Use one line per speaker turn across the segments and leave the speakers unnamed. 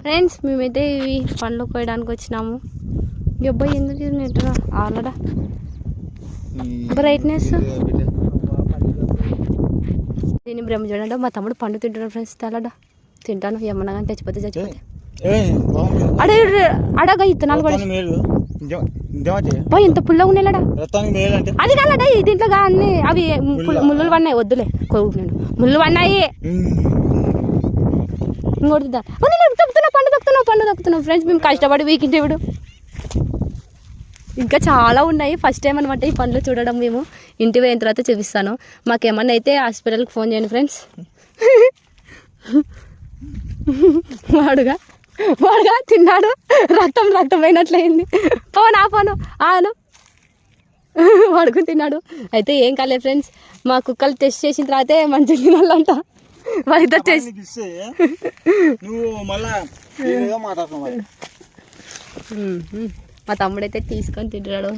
Friends మేమైతే ఇవి పండ్లు కోయడానికి వచ్చినాము. అబ్బాయి ఎందుకు నెట్టరా ఆలడా బ్రైట్నెస్ దీన్ని బ్రహ్మ చూడండి. మా తమ్ముడు పండు తింటున్నాడు ఫ్రెండ్స్. తెలడా తింటాను ఏమన్నా కానీ చచ్చిపోతే అడగా ఇత్తనాలు కూడా ఎంత పుల్లగా ఉన్నాడా అది కాలడా దీంట్లో అన్ని అవి ముళ్ళు పడినాయి. వద్దులే కోరుకున్నాడు ముళ్ళు పడినాయి. ఇంకోటి పండు తొక్కుతున్నావు ఫ్రెండ్స్. మేము కష్టపడి వీకింటే ఇప్పుడు ఇంకా చాలా ఉన్నాయి. ఫస్ట్ టైం అనమాట ఈ పండ్లు చూడడం. మేము ఇంటికి పోయిన తర్వాత చూపిస్తాను. మాకేమన్నా అయితే హాస్పిటల్కి ఫోన్ చేయండి ఫ్రెండ్స్. వాడుగా తిన్నాడు రక్తం అయినట్లయింది. పోను ఆను వాడుకుని తిన్నాడు. అయితే ఏం కాలేదు ఫ్రెండ్స్. మా కుక్కలు టెస్ట్ చేసిన తర్వాతే మంచిగా తినాలంట. వాళ్ళిద్దరు టెస్ట్ మా తమ్ముడైతే తీసుకొని తింటున్నాడు.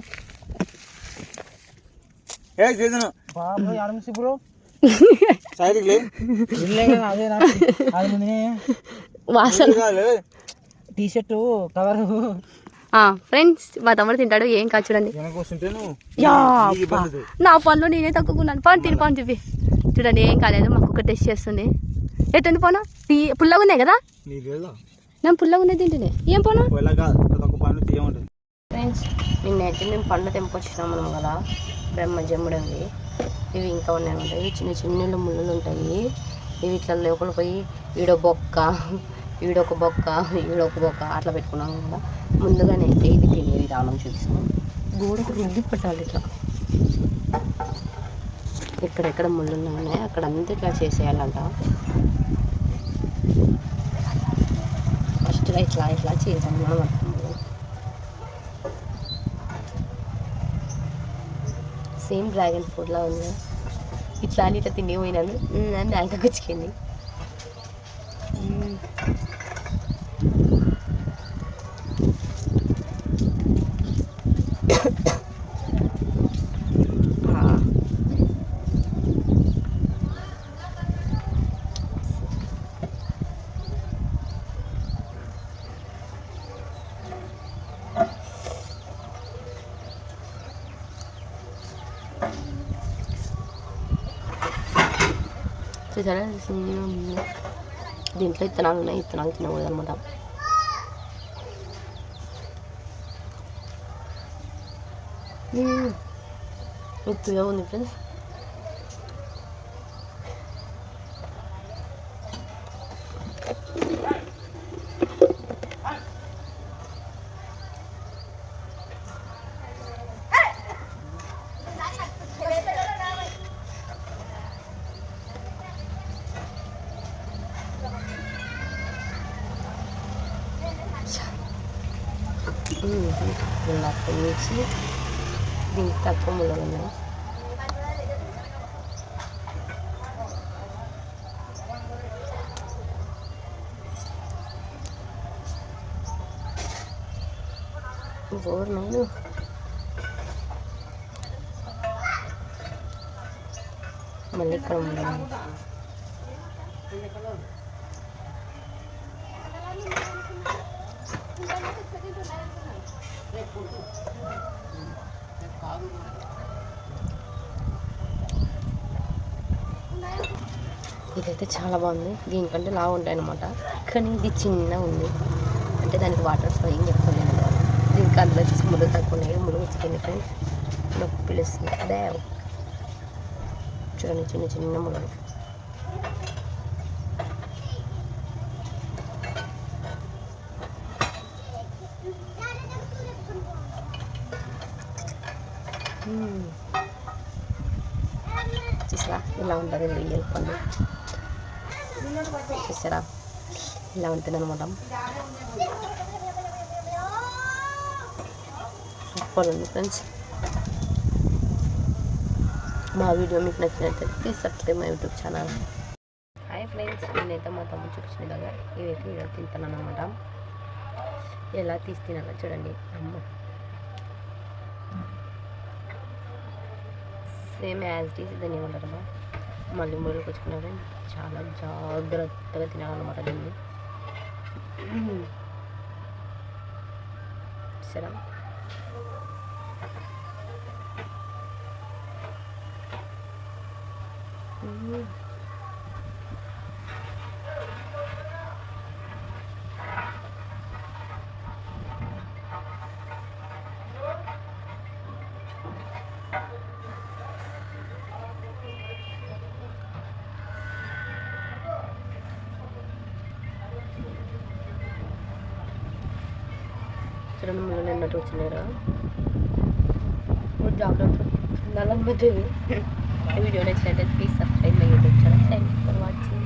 టీషర్ట్ కవర్
ఫ్రెండ్స్ మా తమ్ముడు తింటాడు. ఏం కాదు చూడండి. నా పనులు నేనే తక్కున్నాను. పని తిని పని చూపి చూడండి. ఏం కాలేదు. మా కుక్క టెస్ట్ చేస్తుంది. ఎట్టుంది పోను పుల్లగా ఉన్నాయి కదా. నేను పుల్లగా ఉన్నాయి తింటేనే ఏం పోను ఫ్రెండ్స్. నిన్నైతే మేము పండ్లు తెంపుకొచ్చినాం మనం కదా. బ్రహ్మ జమ్ముడవి ఇవి ఇంకా ఉన్నాయి అనమాట. ఇవి చిన్న ముళ్ళు ఉంటాయి. ఇవి ఇట్లా లోపల పోయి ఈడొక బొక్క అట్లా పెట్టుకున్నాం కదా. ముందుగానే అయితే ఇది తినే విధానం చూపిస్తాం. గోడకు రుద్ది పెట్టాలి. ఇట్లా ఎక్కడెక్కడ ముళ్ళు ఉన్నాయి అక్కడ అంతా ఇట్లా చేసేయాలంట. ఫస్ట్ ఇట్లా చేసాం మనం. సేమ్ డ్రాగన్ ఫ్రూట్లా ఉంది. ఇట్లా అని ఇట్లా తినే పోయినాను. నాలుకకి వచ్చింది. చూసారా దీంట్లో ఇత్తనాలు ఉన్నాయి. ఇత్తనాలు తినకూడదు అనమాట. ఉత్తుగా ఉంది ఫ్రెండ్స్. నాకు మించి దీనికి తక్కువ ముళ్ళు ఉన్నాయి. నేను మళ్ళీ ఇక్కడ ఉన్నాను. ఇదైతే చాలా బాగుంది. దీనికంటే లావు ఉంటాయి అన్నమాట. కానీ ఇది చిన్న ఉంది అంటే దానికి వాటర్ ఫ్లోయింగ్ ఎక్కువ లేదు. దీనికి అందులో వచ్చేసి ముళ్ళు తక్కువ ఉన్నాయి. ముళ్ళు వచ్చింది ఫ్రెండ్స్. నొప్పి పిలుస్తుంది. దేవ్ చూడండి చిన్న ముళ్ళు. చూసారా ఇలా ఉంటుంది రియల్ పండు. చూసారా ఇలా ఉంటుంది అనమాట. సూపర్ ఉంది ఫ్రెండ్స్. మా వీడియో మీకు నచ్చినట్లయితే please subscribe my YouTube channel. Hi friends. నేనైతే మా తమ్ముడు చూపించిన విధంగా ఇవైతే ఇలా తింటాను అనమాట. ఎలా తీసి తినాలో చూడండి. అమ్మ సేమ్ యాజ్ ఇట్ ఈస్ దాన్ని ఏమంటారమ్మా మళ్ళీ ముళ్ళకి వచ్చుకున్నారు. చాలా జాగ్రత్తగా తినాలన్నమాట దీన్ని. సరే చూడండి ముళ్ళు నిన్నట్టు వచ్చినాయి కదా జాగ్రత్త తినాలనుకుంటుంది. ఈ వీడియో నచ్చినట్టయితే please subscribe my YouTube channel. Thank you for watching.